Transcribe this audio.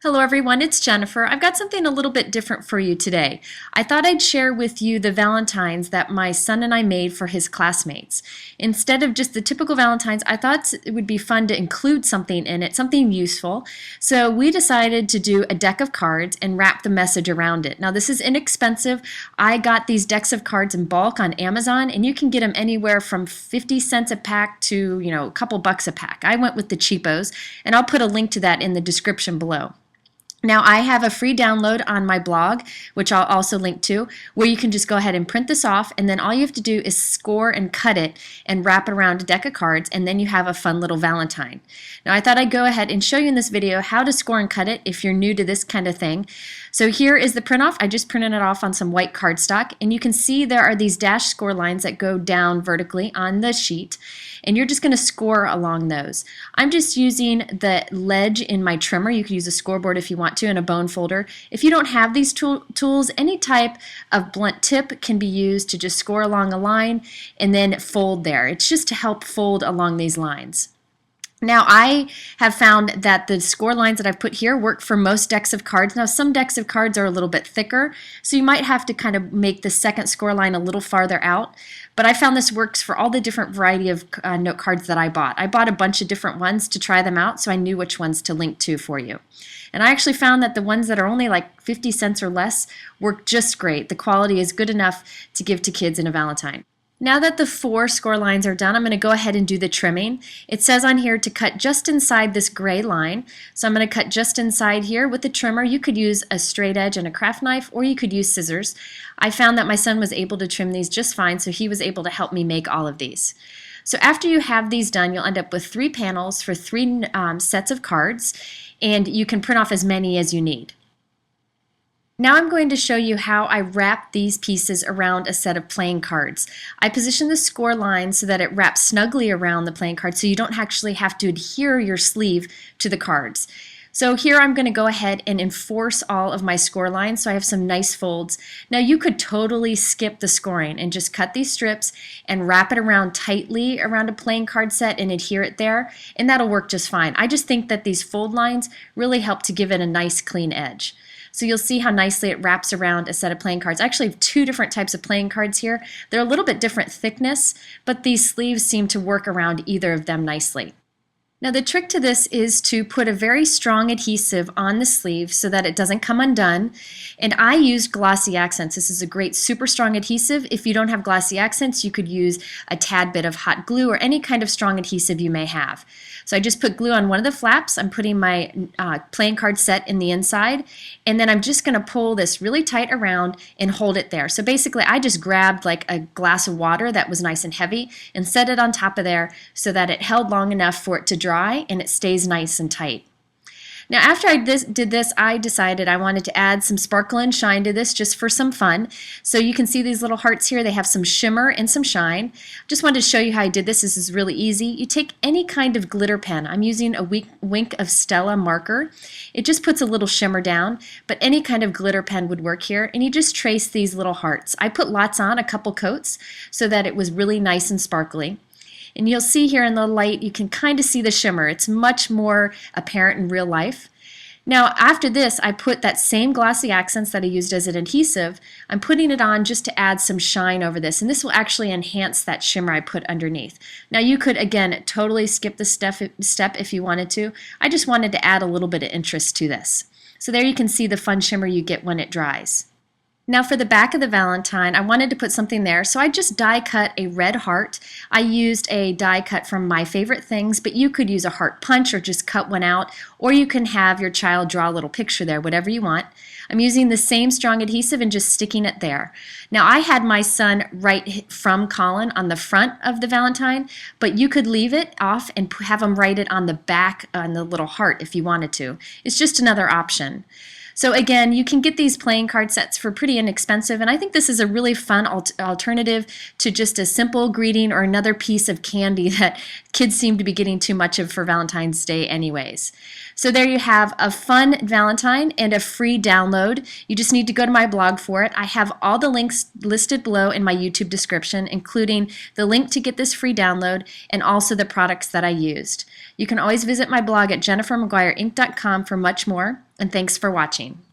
Hello everyone, it's Jennifer. I've got something a little bit different for you today. I thought I'd share with you the Valentines that my son and I made for his classmates. Instead of just the typical Valentines, I thought it would be fun to include something in it, something useful. So we decided to do a deck of cards and wrap the message around it. Now this is inexpensive. I got these decks of cards in bulk on Amazon, and you can get them anywhere from 50 cents a pack to, a couple bucks a pack. I went with the cheapos, and I'll put a link to that in the description below. Now I have a free download on my blog, which I'll also link to, where you can just go ahead and print this off, and then all you have to do is score and cut it and wrap it around a deck of cards, and then you have a fun little Valentine. Now I thought I'd go ahead and show you in this video how to score and cut it if you're new to this kind of thing. So here is the print off. I just printed it off on some white cardstock, and you can see there are these dashed score lines that go down vertically on the sheet, and you're just going to score along those. I'm just using the ledge in my trimmer. You could use a scoreboard if you want to, and a bone folder. If you don't have these tools, any type of blunt tip can be used to just score along a line and then fold there. It's just to help fold along these lines. Now I have found that the score lines that I've put here work for most decks of cards. Now some decks of cards are a little bit thicker, so you might have to kind of make the second score line a little farther out. But I found this works for all the different variety of note cards that I bought. I bought a bunch of different ones to try them out, so I knew which ones to link to for you. And I actually found that the ones that are only like 50 cents or less work just great. The quality is good enough to give to kids in a Valentine. Now that the 4 score lines are done, I'm going to go ahead and do the trimming. It says on here to cut just inside this gray line. So I'm going to cut just inside here with the trimmer. You could use a straight edge and a craft knife, or you could use scissors. I found that my son was able to trim these just fine, so he was able to help me make all of these. So after you have these done, you'll end up with 3 panels for 3 sets of cards, and you can print off as many as you need. Now I'm going to show you how I wrap these pieces around a set of playing cards. I position the score line so that it wraps snugly around the playing card, so you don't actually have to adhere your sleeve to the cards. So here I'm going to go ahead and enforce all of my score lines so I have some nice folds. Now you could totally skip the scoring and just cut these strips and wrap it around tightly around a playing card set and adhere it there, and that'll work just fine. I just think that these fold lines really help to give it a nice clean edge. So you'll see how nicely it wraps around a set of playing cards. I actually have 2 different types of playing cards here. They're a little bit different thickness, but these sleeves seem to work around either of them nicely. Now the trick to this is to put a very strong adhesive on the sleeve so that it doesn't come undone. And I used glossy accents. This is a great super strong adhesive. If you don't have glossy accents, you could use a tad bit of hot glue or any kind of strong adhesive you may have. So I just put glue on one of the flaps. I'm putting my playing card set in the inside, and then I'm just going to pull this really tight around and hold it there. So basically I just grabbed like a glass of water that was nice and heavy and set it on top of there so that it held long enough for it to dry and it stays nice and tight. Now after I did this, I decided I wanted to add some sparkle and shine to this just for some fun. So you can see these little hearts here. They have some shimmer and some shine. Just wanted to show you how I did this. This is really easy. You take any kind of glitter pen. I'm using a Wink of Stella marker. It just puts a little shimmer down, but any kind of glitter pen would work here. And you just trace these little hearts. I put lots on, a couple coats, so that it was really nice and sparkly. And you'll see here in the light, you can kind of see the shimmer. It's much more apparent in real life. Now after this, I put that same glossy accents that I used as an adhesive. I'm putting it on just to add some shine over this, and this will actually enhance that shimmer I put underneath. Now you could, again, totally skip the step if you wanted to. I just wanted to add a little bit of interest to this. So there you can see the fun shimmer you get when it dries. Now for the back of the Valentine, I wanted to put something there, so I just die cut a red heart. I used a die cut from My Favorite Things, but you could use a heart punch or just cut one out, or you can have your child draw a little picture there, whatever you want. I'm using the same strong adhesive and just sticking it there. Now I had my son write "From Colin" on the front of the Valentine, but you could leave it off and have him write it on the back on the little heart if you wanted to. It's just another option. So again, you can get these playing card sets for pretty inexpensive, and I think this is a really fun alternative to just a simple greeting or another piece of candy that kids seem to be getting too much of for Valentine's Day anyways. So there you have a fun Valentine and a free download. You just need to go to my blog for it. I have all the links listed below in my YouTube description, including the link to get this free download and also the products that I used. You can always visit my blog at jennifermcguireinc.com for much more, and thanks for watching.